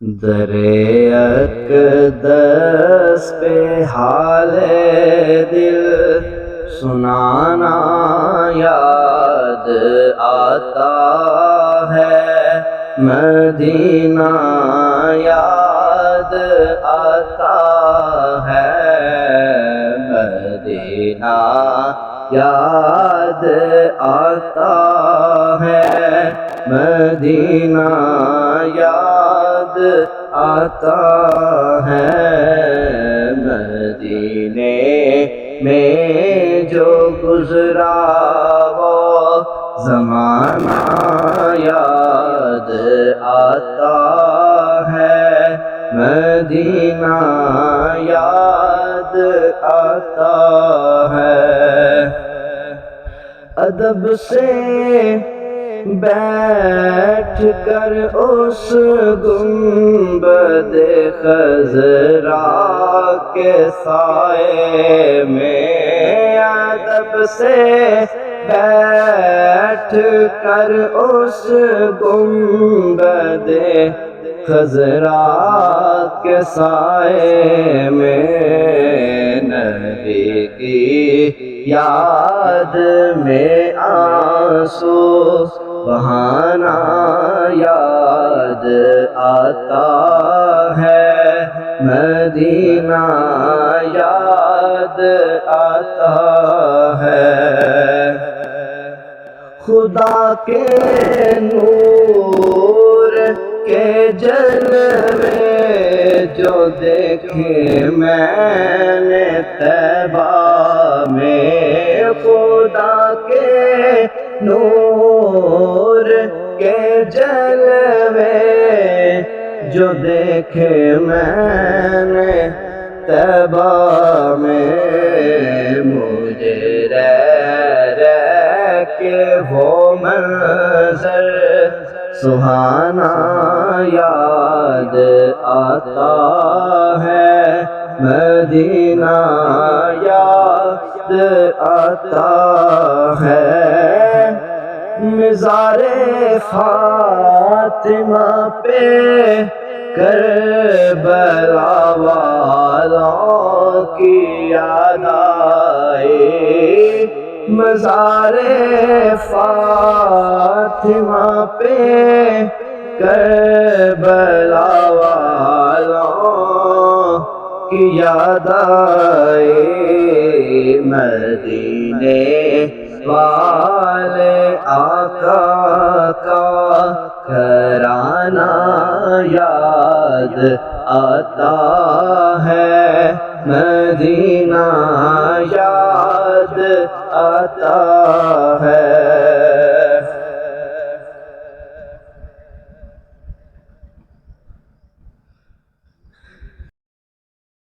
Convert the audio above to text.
در اقدس پہ حال دل سنانا یاد آتا ہے، مدینہ یاد آتا ہے، مدینہ یاد آتا ہے، مدینہ یاد آتا ہے، مدینے میں جو گزرا وہ زمانہ یاد آتا ہے، مدینہ یاد آتا ہے۔ ادب سے بیٹھ کر اس گنبد خضرا کے سائے میں، ادب سے بیٹھ کر اس گنبد خضرا کے سائے میں، نبی کی یاد میں آنسو بہانا یاد آتا ہے، مدینہ یاد آتا ہے۔ خدا کے نور کے جلوے جو دیکھے میں نے طیبہ میں، خدا کے نور کے جلوے جو دیکھے میں نے طیبہ میں، مجھے رہ کہ وہ منظر سہانا یاد آتا ہے، مدینہ یاد آتا ہے۔ مزار فاطمہ پہ کربلا والوں کی یاد آئی، مزار فاطمہ پہ کربلا والوں کی یاد آئی، مدینے والے آقا کا گھرانہ یاد آتا ہے، مدینہ یاد آتا ہے۔